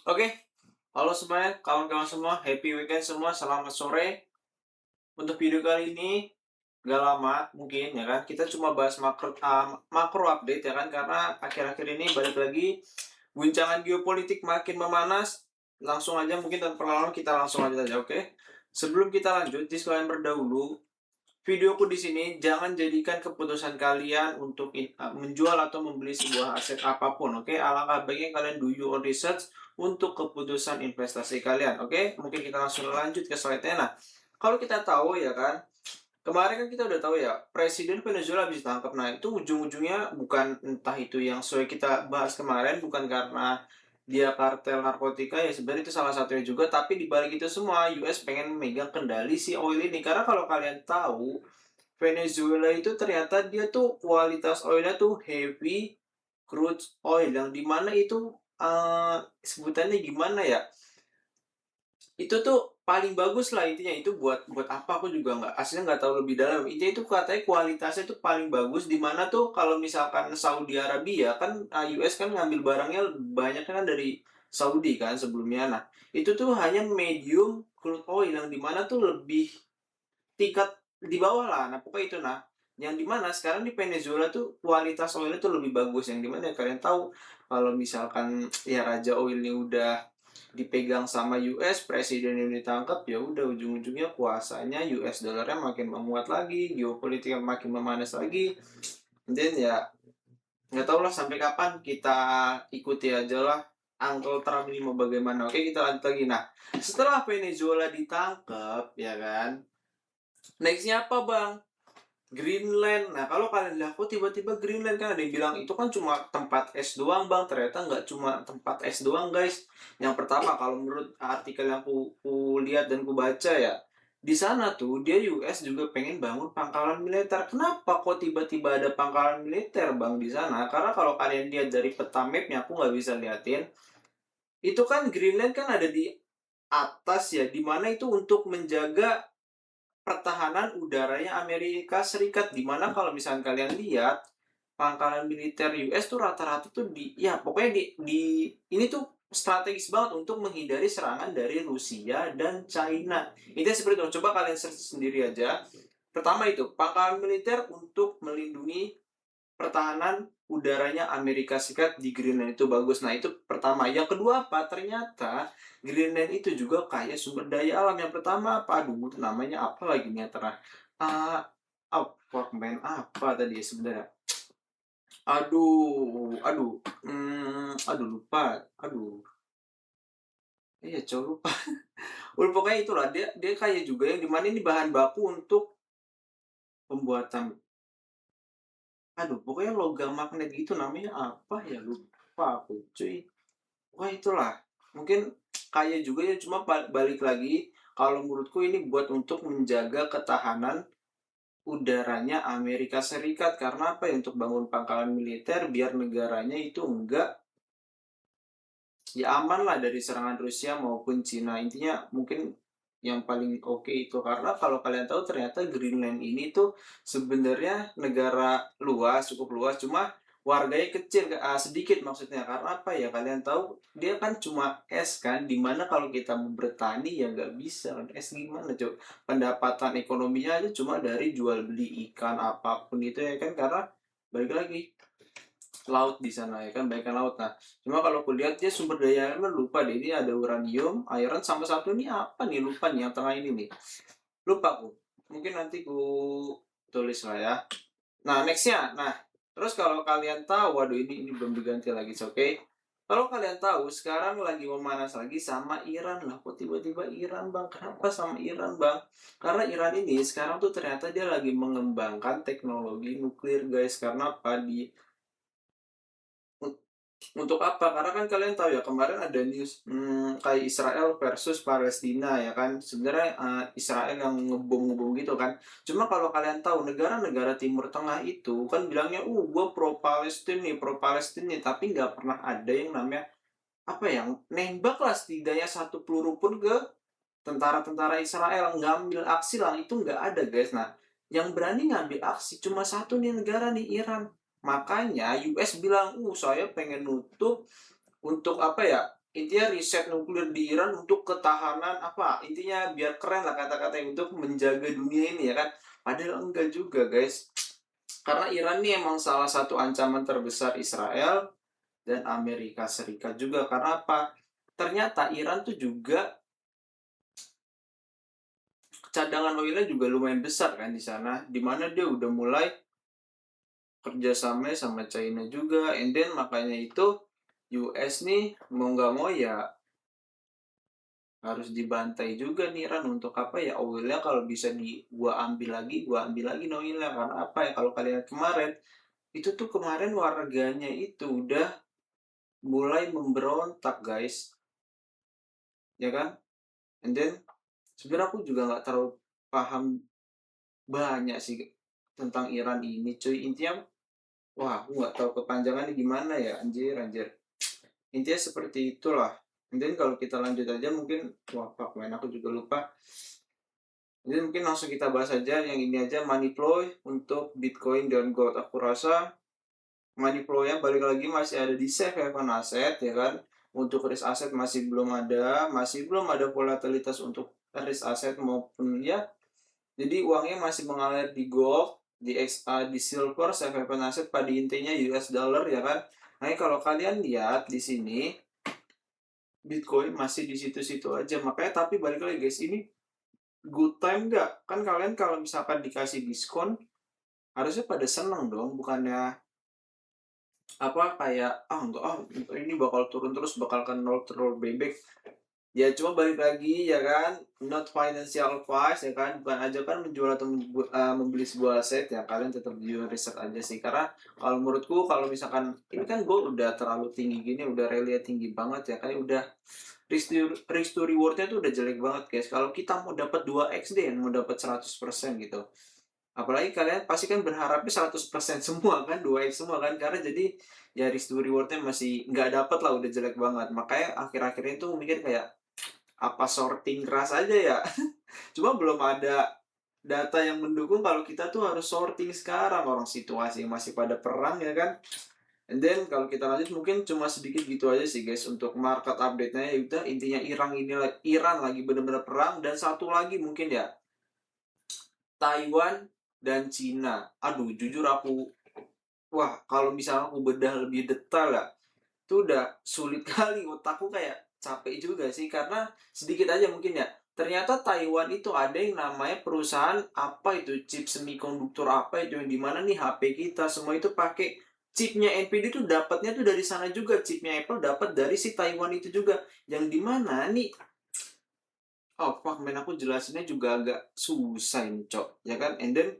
Oke, halo semuanya, kawan-kawan semua, happy weekend semua, selamat sore. Untuk video kali ini, nggak lama mungkin ya kan, kita cuma bahas makro update ya kan, karena akhir-akhir ini balik lagi, guncangan geopolitik makin memanas. Langsung aja mungkin tanpa lama kita langsung aja, oke? Sebelum kita lanjut, disclaimer dahulu, videoku di sini jangan jadikan keputusan kalian untuk menjual atau membeli sebuah aset apapun, oke? Alangkah baiknya kalian do your research untuk keputusan investasi kalian, oke? Mungkin kita langsung lanjut ke slide-nya. Nah, kalau kita tahu ya kan, kemarin kan kita udah tahu ya, Presiden Venezuela habis ditangkap. Nah, itu ujung-ujungnya bukan entah itu yang sesuai kita bahas kemarin, bukan karena dia kartel narkotika, ya sebenarnya itu salah satunya juga, tapi di balik itu semua, US pengen memegang kendali si oil ini. Karena kalau kalian tahu, Venezuela itu ternyata dia tuh kualitas oilnya tuh heavy crude oil, yang dimana itu, sebutannya gimana ya, itu tuh paling bagus lah intinya. Itu buat buat apa aku juga nggak tahu lebih dalam. Intinya itu katanya kualitasnya itu paling bagus, di mana tuh kalau misalkan Saudi Arabia kan, US kan ngambil barangnya banyak kan dari Saudi kan sebelumnya. Nah, itu tuh hanya medium crude oil, yang dimana tuh lebih tingkat di bawah lah. Nah, pokoknya itu. Nah, yang dimana sekarang di Venezuela tuh kualitas oilnya tuh lebih bagus, yang dimana ya kalian tahu kalau misalkan ya raja oil ini udah dipegang sama US, presiden yang ditangkap, ya udah ujung-ujungnya kuasanya US dollarnya makin menguat lagi, geopolitiknya makin memanas lagi. Dan ya nggak tahu lah sampai kapan kita ikuti aja lah Uncle Trump ini mau bagaimana. Oke, kita lanjut lagi. Nah, setelah Venezuela ditangkap, ya kan, nextnya apa bang? Greenland. Nah, kalau kalian lihat, kok tiba-tiba Greenland, kan ada yang bilang itu kan cuma tempat es doang, Bang. Ternyata nggak cuma tempat es doang, guys. Yang pertama, kalau menurut artikel yang ku lihat dan ku baca ya, di sana tuh dia US juga pengen bangun pangkalan militer. Kenapa kok tiba-tiba ada pangkalan militer, Bang, di sana? Karena kalau kalian lihat dari peta mapnya, aku nggak bisa liatin. Itu kan Greenland kan ada di atas ya, di mana itu untuk menjaga pertahanan udaranya Amerika Serikat. Di mana kalau misalnya kalian lihat, pangkalan militer US tuh rata-rata tuh ya pokoknya ini tuh strategis banget untuk menghindari serangan dari Rusia dan China. Itu seperti itu. Coba kalian search sendiri aja. Pertama itu, pangkalan militer untuk melindungi pertahanan udaranya Amerika Serikat di Greenland itu bagus. Nah, itu pertama. Yang kedua apa? Ternyata Greenland itu juga kaya sumber daya alam. Yang pertama apa? Aduh, namanya apa lagi nih ya, Ah, apa main apa tadi ya sebenarnya? Aduh, lupa. Aduh, iya, coba lupa. Udah pokoknya itulah, dia dia kaya juga, yang dimana ini bahan baku untuk pembuatan, pokoknya logam magnet gitu, namanya apa ya, lupa aku cuy. Wah, itulah. Mungkin kaya juga ya, cuma balik lagi, kalau menurutku ini buat untuk menjaga ketahanan udaranya Amerika Serikat. Karena apa ya? Untuk bangun pangkalan militer biar negaranya itu enggak, ya aman lah dari serangan Rusia maupun Cina. Intinya mungkin yang paling oke itu. Karena kalau kalian tahu ternyata Greenland ini tuh sebenarnya negara luas, cukup luas, cuma warganya kecil, sedikit maksudnya. Karena apa ya? Kalian tahu dia kan cuma es kan, dimana kalau kita mau bertani ya nggak bisa kan, es gimana coba? Pendapatan ekonominya aja cuma dari jual beli ikan apapun itu ya kan, karena balik lagi laut di sana ya kan, banyakkan laut. Nah, cuma kalau kulihat dia sumber daya alamnya lupa deh, ini ada uranium, iron, sama satu ini apa nih, lupa nih yang tengah ini nih. Lupa aku. Mungkin nanti ku tulis lah ya. Nah, nextnya. Nah, terus kalau kalian tahu, waduh, ini belum diganti lagi, oke. Kalau kalian tahu sekarang lagi memanas lagi sama Iran lah. Kok tiba-tiba Iran, Bang? Kenapa sama Iran, Bang? Karena Iran ini sekarang tuh ternyata dia lagi mengembangkan teknologi nuklir, guys. Karena apa? Untuk apa? Karena kan kalian tahu ya, kemarin ada news, kayak Israel versus Palestina ya kan. Sebenarnya, Israel yang ngebom-ngebom gitu kan. Cuma kalau kalian tahu negara-negara Timur Tengah itu kan bilangnya, gue pro Palestina nih, pro Palestina nih, tapi nggak pernah ada yang namanya apa ya, nembak lah setidaknya satu peluru pun ke tentara-tentara Israel, ngambil aksi lah, itu nggak ada, guys. Nah, yang berani ngambil aksi cuma satu nih negara nih, Iran. Makanya US bilang, saya pengen nutup untuk apa ya? intinya riset nuklir di Iran untuk ketahanan apa, intinya biar keren lah kata-katanya untuk menjaga dunia ini ya kan. Padahal enggak juga guys. Karena Iran ini emang salah satu ancaman terbesar Israel dan Amerika Serikat juga. Karena apa? Ternyata Iran tuh juga cadangan oilnya juga lumayan besar kan di sana. Dimana dia udah mulai kerjasama sama China juga. And then makanya itu US nih mau nggak mau ya harus dibantai juga nih Iran untuk apa ya oilnya kalau bisa gua ambil lagi no oilnya karena apa ya kalau kalian kemarin itu tuh kemarin warganya itu udah mulai memberontak guys ya kan and then sebenarnya aku juga nggak terlalu paham banyak sih tentang Iran ini cuy intinya wah aku nggak tahu kepanjangannya gimana ya anjir anjir intinya seperti itulah and then kalau kita lanjut aja mungkin wah fuck man aku juga lupa. Jadi mungkin langsung kita bahas aja yang ini aja money flow untuk Bitcoin dan Gold. Aku rasa money flow-nya balik lagi masih ada di safe haven aset ya kan. Untuk risk aset masih belum ada volatilitas untuk risk aset maupun ya. Jadi uangnya masih mengalir di gold, di XA, di silver, safe haven aset pada intinya US dollar ya kan. Nah, kalau kalian lihat di sini Bitcoin masih di situ-situ aja. Makanya tapi balik lagi guys, ini good time nggak? Kan kalian kalau misalkan dikasih diskon, harusnya pada seneng dong, bukannya apa kayak enggak ini bakal turun terus bakal ke nol terus bebek. Ya cuma balik lagi ya kan, not financial advice ya kan, bukan aja kan menjual atau membeli sebuah aset ya kalian tetap jujur riset aja sih karena kalau menurutku kalau misalkan ini kan gold udah terlalu tinggi gini udah rally tinggi banget ya kan udah risk to rewardnya tuh udah jelek banget guys kalau kita mau dapat 2x deh mau dapat 100% gitu. Apalagi kalian pasti kan berharapnya 100% semua kan, 2x semua kan, karena jadi ya risk to reward-nya masih nggak dapet lah, udah jelek banget. Makanya akhir-akhirnya itu mikir kayak, apa sorting keras aja ya? Cuma belum ada data yang mendukung kalau kita tuh harus sorting sekarang, orang situasi masih pada perang ya kan? And then kalau kita lanjut mungkin cuma sedikit gitu aja sih guys untuk market update-nya ya udah intinya Iran lagi bener-bener perang dan satu lagi mungkin ya Taiwan dan Cina. Aduh, jujur aku, wah kalau misalnya aku bedah lebih detail ya, itu udah sulit kali otakku kayak capek juga sih karena sedikit aja mungkin ya. Ternyata Taiwan itu ada yang namanya perusahaan apa itu chip semikonduktor apa itu yang dimana nih HP kita semua itu pakai chipnya NVIDIA itu dapatnya tuh dari sana juga chipnya Apple dapat dari si Taiwan itu juga yang dimana nih oh fuck man aku jelasinnya juga agak susah ini cok ya kan and then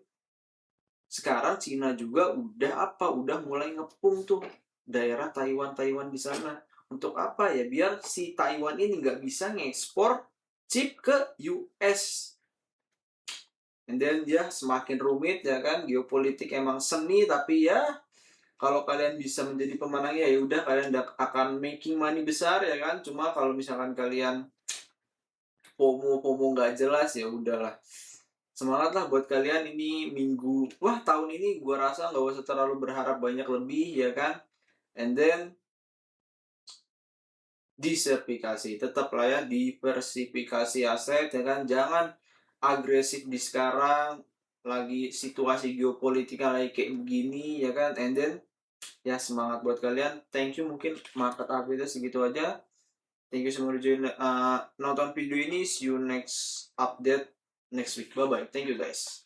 sekarang Cina juga udah apa, udah mulai ngepung tuh daerah Taiwan-Taiwan di sana. Untuk apa ya? Biar si Taiwan ini nggak bisa ngekspor chip ke US. And then ya semakin rumit ya kan, geopolitik emang seni tapi ya kalau kalian bisa menjadi pemenangnya ya udah kalian akan making money besar ya kan. Cuma kalau misalkan kalian FOMO nggak jelas ya udahlah. Semangat lah buat kalian ini minggu wah tahun ini gua rasa nggak usah terlalu berharap banyak lebih ya kan and then diversifikasi tetap lah ya diversifikasi aset ya kan jangan agresif di sekarang lagi situasi geopolitika lagi kayak begini ya kan and then ya semangat buat kalian thank you mungkin market update segitu aja thank you semua udah nonton video ini see you next update next week bye bye thank you guys.